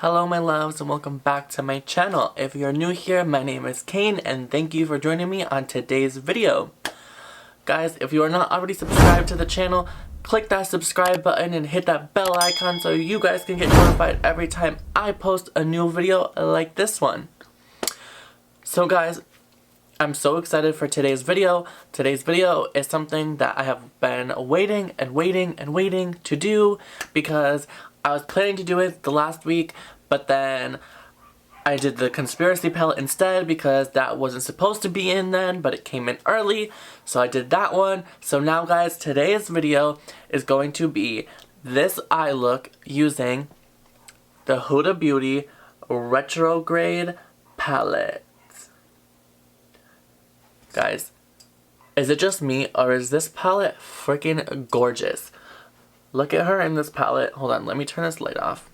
Hello my loves and welcome back to my channel. If you're new here, my name is Kane and thank you for joining me on today's video. Guys, if you are not already subscribed to the channel, click that subscribe button and hit that bell icon so you guys can get notified every time I post a new video like this one. So guys, I'm so excited for today's video. Today's video is something that I have been waiting to do because I was planning to do it the last week, but then I did the conspiracy palette instead because that wasn't supposed to be in then, but it came in early, so I did that one. So now guys, today's video is going to be this eye look using the Huda Beauty Retrograde palette. Guys, is it just me or is this palette freaking gorgeous? Look at her in this palette. Hold on, let me turn this light off.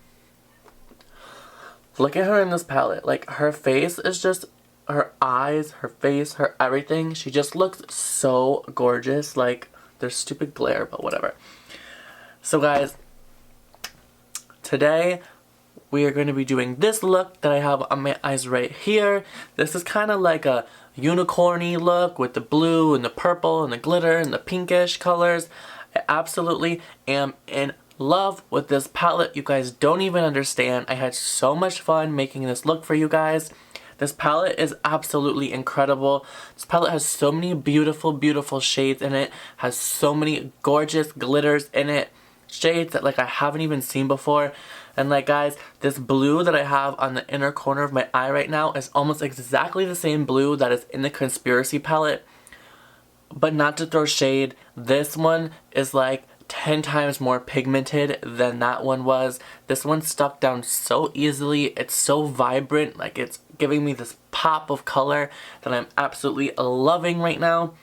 Look at her in this palette. Like, her face is just, her eyes, her face, her everything. She just looks so gorgeous. Like, there's stupid glare, but whatever. So guys, today we are going to be doing this look that I have on my eyes right here. This is kind of like a unicorny look with the blue and the purple and the glitter and the pinkish colors. I absolutely am in love with this palette. You guys don't even understand. I had so much fun making this look for you guys. This palette is absolutely incredible. This palette has so many beautiful shades in it. Has so many gorgeous glitters in it. Shades that like I haven't even seen before. And like guys, this blue that I have on the inner corner of my eye right now is almost exactly the same blue that is in the Conspiracy palette. But not to throw shade, this one is like 10 times more pigmented than that one was. This one stuck down so easily. It's so vibrant, like it's giving me this pop of color that I'm absolutely loving right now.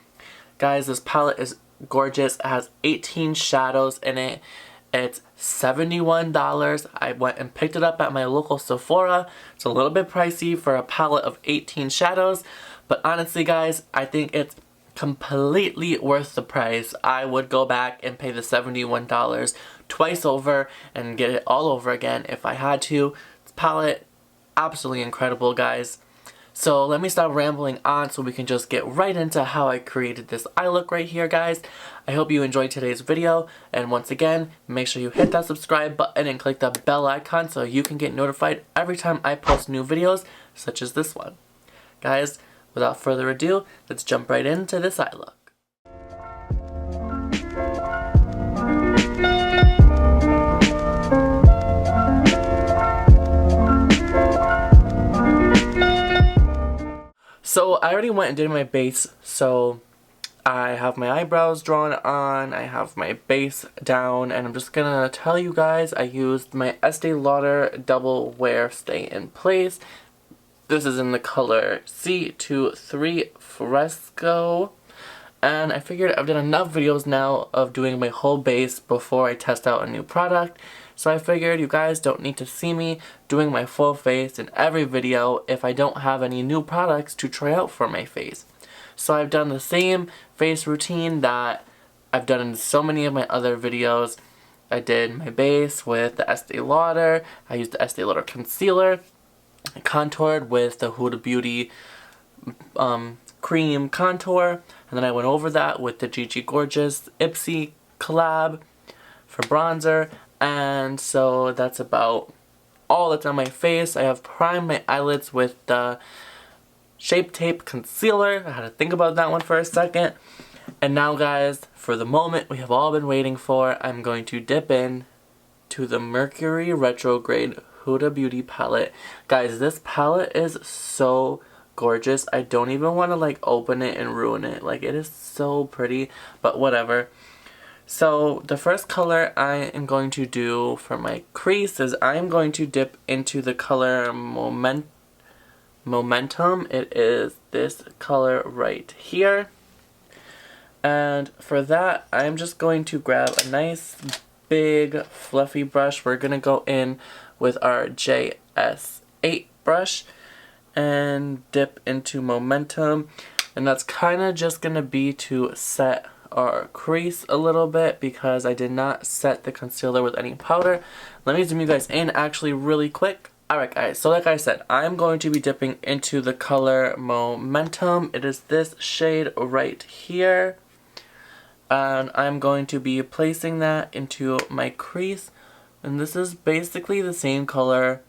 Guys, this palette is gorgeous. It has 18 shadows in it. It's $71. I went and picked it up at my local Sephora. It's a little bit pricey for a palette of 18 shadows, but honestly guys, I think it's completely worth the price. I would go back and pay the $71 twice over and get it all over again if I had to. This palette, absolutely incredible guys. So let me stop rambling on so we can just get right into how I created this eye look right here guys. I hope you enjoyed today's video, and once again, make sure you hit that subscribe button and click that bell icon so you can get notified every time I post new videos such as this one. Guys, without further ado, let's jump right into this eye look. So I already went and did my base, so I have my eyebrows drawn on, I have my base down, and I'm just gonna tell you guys I used my Estee Lauder Double Wear Stay in Place. This is in the color C23 Fresco, and I figured I've done enough videos now of doing my whole base before I test out a new product. So I figured you guys don't need to see me doing my full face in every video if I don't have any new products to try out for my face. So I've done the same face routine that I've done in so many of my other videos. I did my base with the Estee Lauder, I used the Estee Lauder concealer, I contoured with the Huda Beauty cream contour, and then I went over that with the Gigi Gorgeous Ipsy collab for bronzer. And so that's about all that's on my face. I have primed my eyelids with the Shape Tape Concealer. I had to think about that one for a second. And now guys, for the moment we have all been waiting for, I'm going to dip in to the Mercury Retrograde Huda Beauty palette. Guys, this palette is so gorgeous. I don't even want to like open it and ruin it. Like, it is so pretty, but whatever. So the first color I am going to do for my crease is I am going to dip into the color Momentum. It is this color right here. And for that, I'm just going to grab a nice big fluffy brush. We're going to go in with our JS8 brush and dip into Momentum. And that's kind of just going to be to set our crease a little bit because I did not set the concealer with any powder. Let me zoom you guys in actually really quick. Alright guys, so like I said, I'm going to be dipping into the color Momentum. It is this shade right here. And I'm going to be placing that into my crease. And this is basically the same color,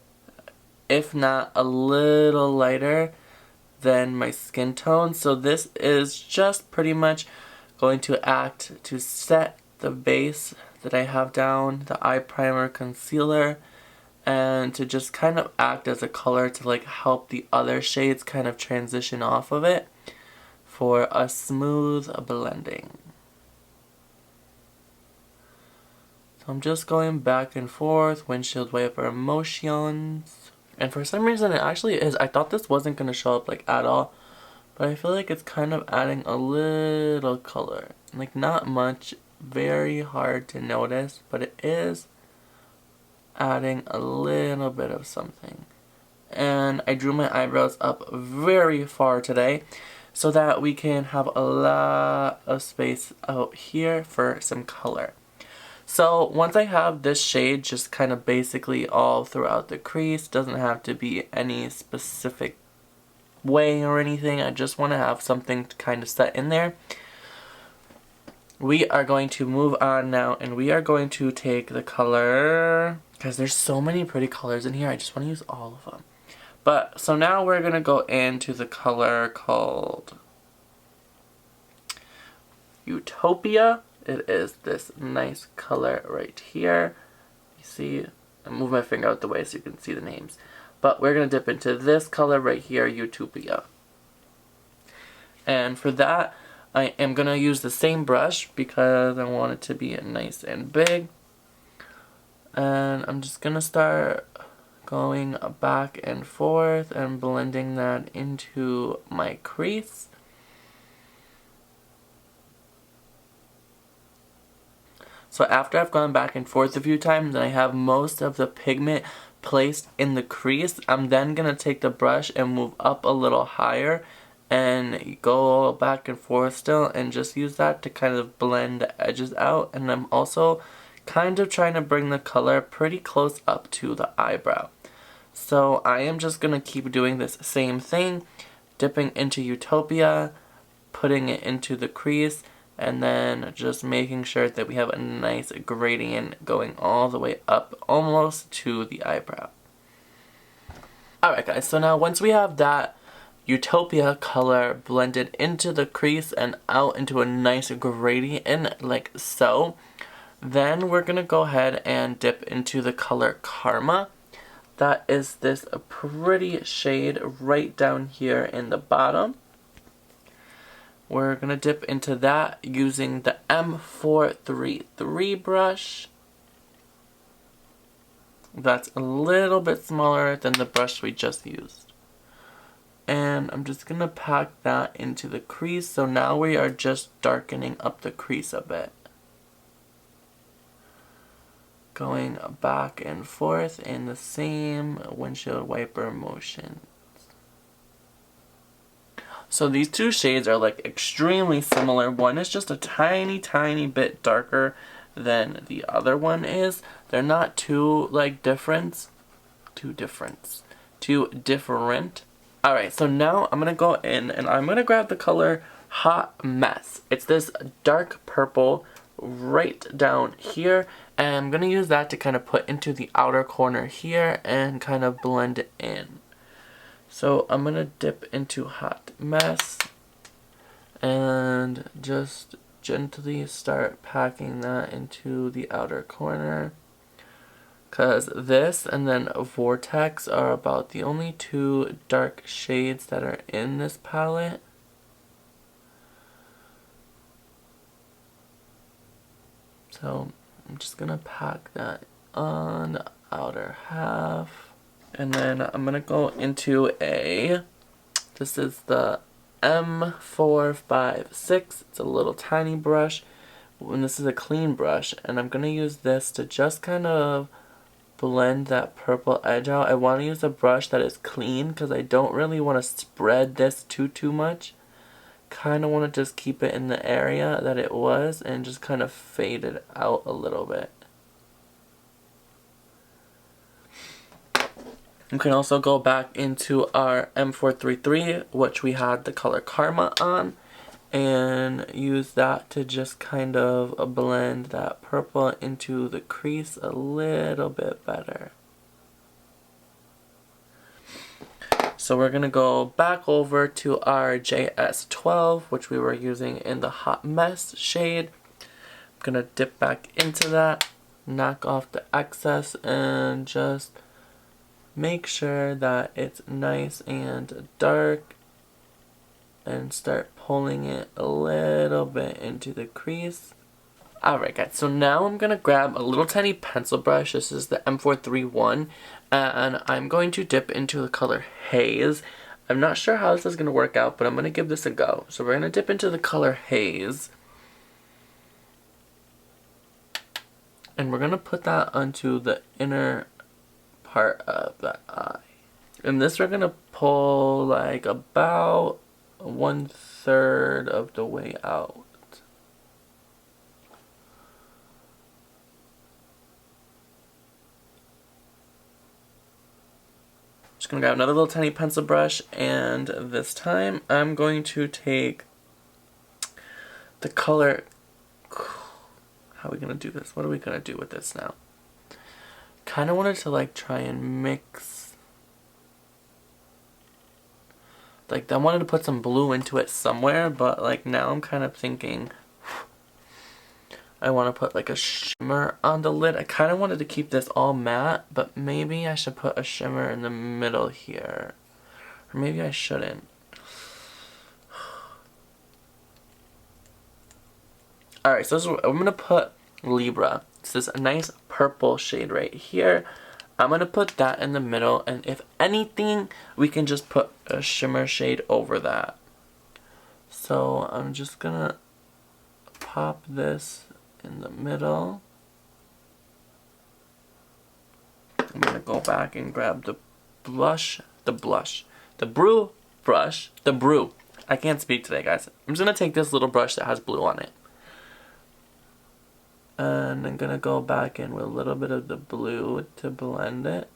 if not a little lighter than my skin tone. So this is just pretty much going to act to set the base that I have down, the eye primer concealer, and to just kind of act as a color to like help the other shades kind of transition off of it for a smooth blending. So I'm just going back and forth, windshield wiper motions. And for some reason it actually is, I thought this wasn't going to show up like at all, but I feel like it's kind of adding a little color. Like not much, very hard to notice, but it is adding a little bit of something. And I drew my eyebrows up very far today so that we can have a lot of space out here for some color. So once I have this shade just kind of basically all throughout the crease, doesn't have to be any specific way or anything, I just want to have something to kind of set in there. We are going to move on now, and we are going to take the color, because there's so many pretty colors in here, I just want to use all of them. But, so now we're going to go into the color called Utopia. It is this nice color right here. You see, I move my finger out the way so you can see the names. But we're going to dip into this color right here, Utopia. And for that, I am going to use the same brush because I want it to be nice and big. And I'm just going to start going back and forth and blending that into my crease. So after I've gone back and forth a few times and I have most of the pigment placed in the crease, I'm then going to take the brush and move up a little higher and go back and forth still and just use that to kind of blend the edges out. And I'm also kind of trying to bring the color pretty close up to the eyebrow. So I am just going to keep doing this same thing, dipping into Utopia, putting it into the crease, and then just making sure that we have a nice gradient going all the way up almost to the eyebrow. Alright guys, so now once we have that Utopia color blended into the crease and out into a nice gradient like so, then we're going to go ahead and dip into the color Karma. That is this pretty shade right down here in the bottom. We're going to dip into that using the M433 brush. That's a little bit smaller than the brush we just used. And I'm just going to pack that into the crease, so now we are just darkening up the crease a bit. Going back and forth in the same windshield wiper motion. So these two shades are like extremely similar. One is just a tiny bit darker than the other one is. They're not too like different. Alright, so now I'm going to go in and I'm going to grab the color Hot Mess. It's this dark purple right down here, and I'm going to use that to kind of put into the outer corner here and kind of blend it in. So I'm going to dip into Hot Mess and just gently start packing that into the outer corner. Because this and then Vortex are about the only two dark shades that are in this palette. So I'm just going to pack that on the outer half. And then I'm going to go into this is the M456. It's a little tiny brush. And this is a clean brush. And I'm going to use this to just kind of blend that purple edge out. I want to use a brush that is clean because I don't really want to spread this too much. Kind of want to just keep it in the area that it was and just kind of fade it out a little bit. You can also go back into our M433, which we had the color Karma on, and use that to just kind of blend that purple into the crease a little bit better. So we're going to go back over to our JS12, which we were using in the Hot Mess shade. I'm going to dip back into that, knock off the excess, and just make sure that it's nice and dark, and start pulling it a little bit into the crease. Alright guys, so now I'm going to grab a little tiny pencil brush. This is the M431, and I'm going to dip into the color Haze. I'm not sure how this is going to work out, but I'm going to give this a go. So we're going to dip into the color Haze, and we're going to put that onto the inner part of the eye. And this we're going to pull like about 1/3 of the way out. Just gonna grab another little tiny pencil brush, and this time I'm going to take the color. How are we gonna do this? What are we gonna do with this now? Kind of wanted to like try and mix. Like I wanted to put some blue into it somewhere, but like now I'm kind of thinking I want to put like a shimmer on the lid. I kind of wanted to keep this all matte, but maybe I should put a shimmer in the middle here. Or maybe I shouldn't. Alright, so I'm going to put Libra. This is a nice purple shade right here. I'm going to put that in the middle, and if anything, we can just put a shimmer shade over that. So I'm just going to pop this in the middle. I'm gonna go back and grab the brew brush. I can't speak today, guys. I'm just gonna take this little brush that has blue on it, and I'm gonna go back in with a little bit of the blue to blend it.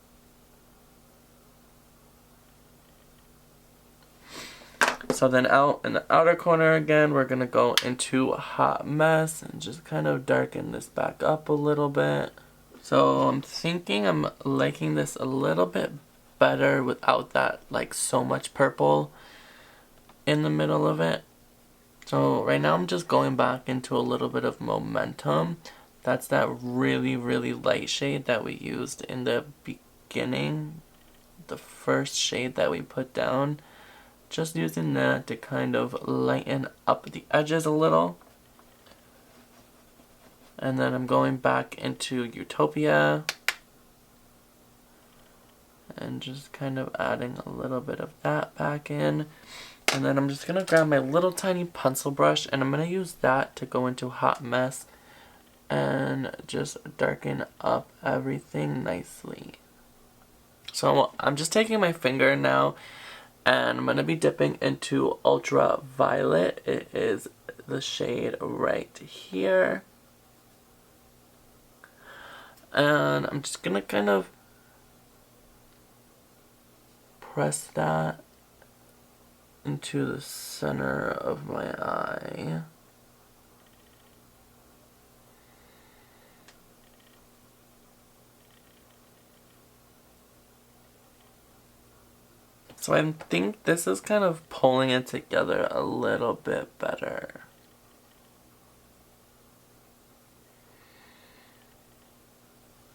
So then out in the outer corner again, we're going to go into a Hot Mess and just kind of darken this back up a little bit. So I'm thinking I'm liking this a little bit better without that like so much purple in the middle of it. So right now I'm just going back into a little bit of Momentum. That's that really, really light shade that we used in the beginning. The first shade that we put down. Just using that to kind of lighten up the edges a little. And then I'm going back into Utopia. And just kind of adding a little bit of that back in. And then I'm just going to grab my little tiny pencil brush, and I'm going to use that to go into Hot Mess. And just darken up everything nicely. So I'm just taking my finger now, and I'm going to be dipping into Ultraviolet. It is the shade right here. And I'm just going to kind of press that into the center of my eye. So I think this is kind of pulling it together a little bit better.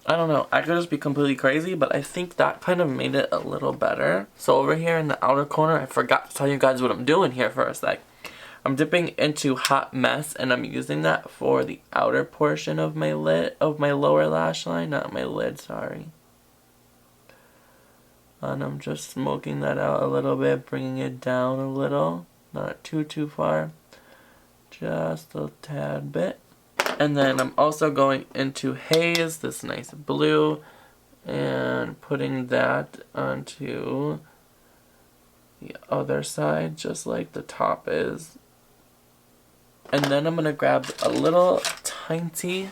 I don't know, I could just be completely crazy, but I think that kind of made it a little better. So over here in the outer corner, I forgot to tell you guys what I'm doing here for a sec. I'm dipping into Hot Mess, and I'm using that for the outer portion of my lid, of my lower lash line, not my lid, sorry. And I'm just smoking that out a little bit, bringing it down a little. Not too far. Just a tad bit. And then I'm also going into Haze, this nice blue, and putting that onto the other side, just like the top is. And then I'm going to grab a little tiny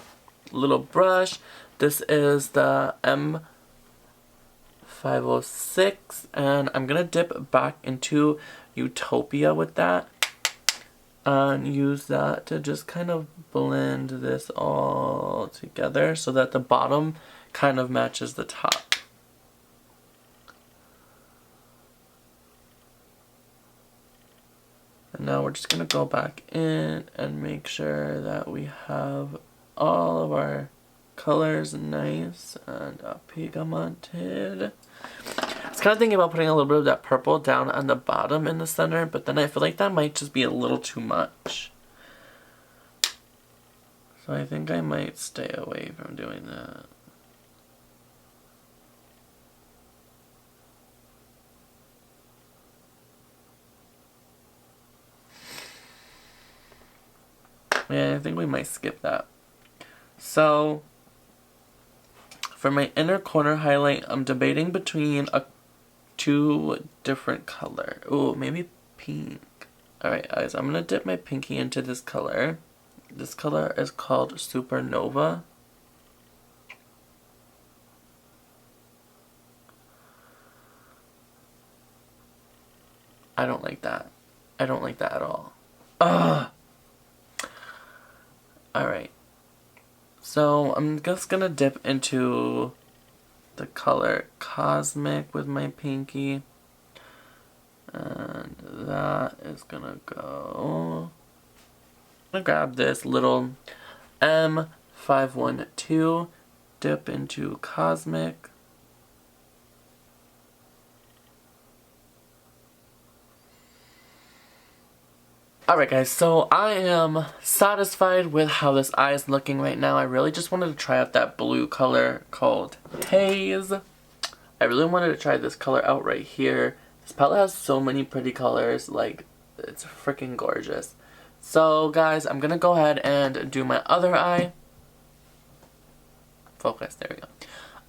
little brush. This is the 506, and I'm gonna dip back into Utopia with that and use that to just kind of blend this all together so that the bottom kind of matches the top. And now we're just gonna go back in and make sure that we have all of our colors nice and pigmented. I was kind of thinking about putting a little bit of that purple down on the bottom in the center, but then I feel like that might just be a little too much. So I think I might stay away from doing that. Yeah, I think we might skip that. So, for my inner corner highlight, I'm debating between two different color. Ooh, maybe pink. Alright guys, I'm gonna dip my pinky into this color. This color is called Supernova. I don't like that. I don't like that at all. Ugh! Alright. So, I'm just gonna dip into the color Cosmic with my pinky. And that is gonna go... I'm gonna grab this little M512, dip into Cosmic. Alright guys, so I am satisfied with how this eye is looking right now. I really just wanted to try out that blue color called Haze. I really wanted to try this color out right here. This palette has so many pretty colors, like, it's freaking gorgeous. So guys, I'm gonna go ahead and do my other eye. Focus, there we go.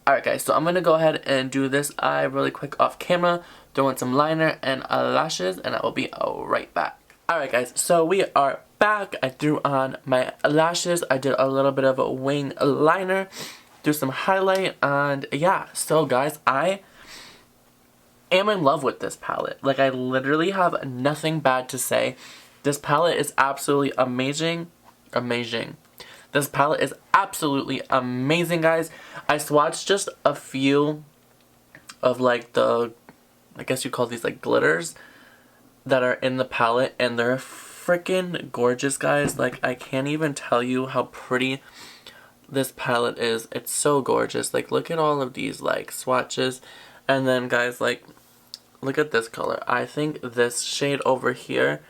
Alright guys, so I'm gonna go ahead and do this eye really quick off camera, throw in some liner and lashes, and I will be right back. Alright guys, so we are back. I threw on my lashes, I did a little bit of a wing liner, threw some highlight, and yeah, so guys, I am in love with this palette. Like, I literally have nothing bad to say. This palette is absolutely amazing. Amazing. This palette is absolutely amazing, guys. I swatched just a few of like the, I guess you call these like glitters that are in the palette, and they're freaking gorgeous, guys. Like, I can't even tell you how pretty this palette is. It's so gorgeous. Like, look at all of these like swatches, and then guys, like, look at this color. I think this shade over here,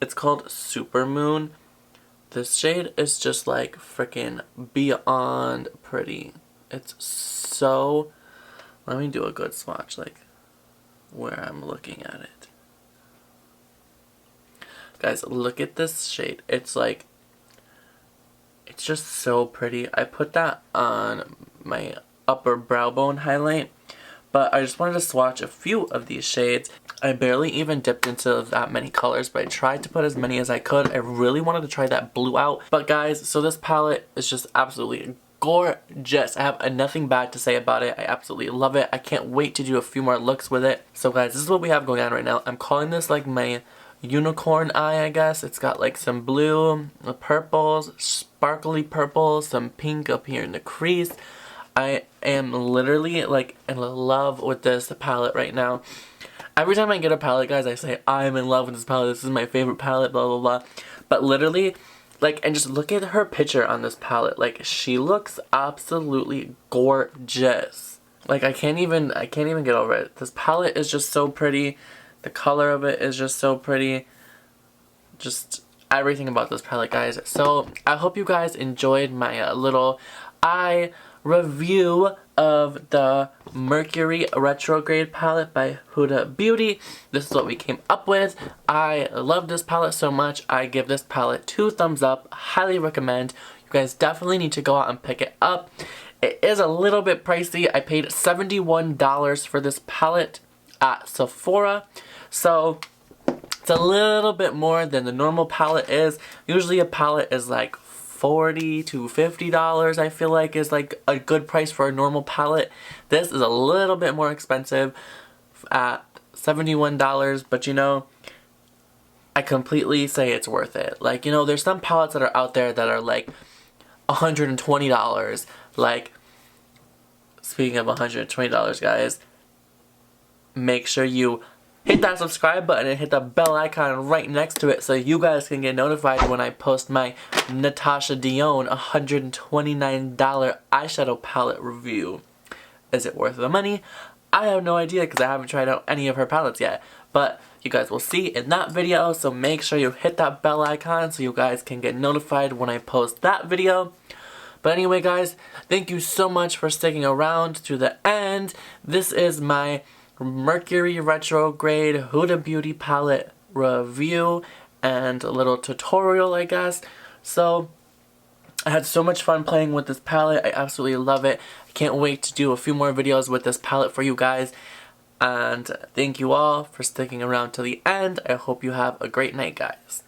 it's called Supermoon. This shade is just like freaking beyond pretty. It's so, let me do a good swatch like where I'm looking at it. Guys, look at this shade. It's like, it's just so pretty. I put that on my upper brow bone highlight, but I just wanted to swatch a few of these shades. I barely even dipped into that many colors, but I tried to put as many as I could. I really wanted to try that blue out. But guys, so this palette is just absolutely gorgeous. I have nothing bad to say about it. I absolutely love it. I can't wait to do a few more looks with it. So guys, this is what we have going on right now. I'm calling this like my unicorn eye, I guess. It's got like some blue, purples, sparkly purples, some pink up here in the crease. I am literally like in love with this palette right now. Every time I get a palette, guys, I say, I'm in love with this palette, this is my favorite palette, blah, blah, blah. But literally, like, and just look at her picture on this palette. Like, she looks absolutely gorgeous. Like, I can't even get over it. This palette is just so pretty. The color of it is just so pretty. Just everything about this palette, guys. So, I hope you guys enjoyed my little eye review of the Mercury Retrograde palette by Huda Beauty. This is what we came up with. I love this palette so much. I give this palette 2 thumbs up. Highly recommend. You guys definitely need to go out and pick it up. It is a little bit pricey. I paid $71 for this palette at Sephora. So it's a little bit more than the normal palette is. Usually a palette is like $40 to $50, I feel like, is like a good price for a normal palette. This is a little bit more expensive at $71, but you know, I completely say it's worth it. Like, you know, there's some palettes that are out there that are like $120. Like, speaking of $120, guys, make sure you hit that subscribe button and hit the bell icon right next to it so you guys can get notified when I post my Natasha Dion $129 eyeshadow palette review. Is it worth the money? I have no idea because I haven't tried out any of her palettes yet. But you guys will see in that video, so make sure you hit that bell icon so you guys can get notified when I post that video. But anyway, guys, thank you so much for sticking around to the end. This is my Mercury Retrograde Huda Beauty palette review and a little tutorial, I guess. So I had so much fun playing with this palette. I absolutely love it. I can't wait to do a few more videos with this palette for you guys. And thank you all for sticking around till the end. I hope you have a great night, guys.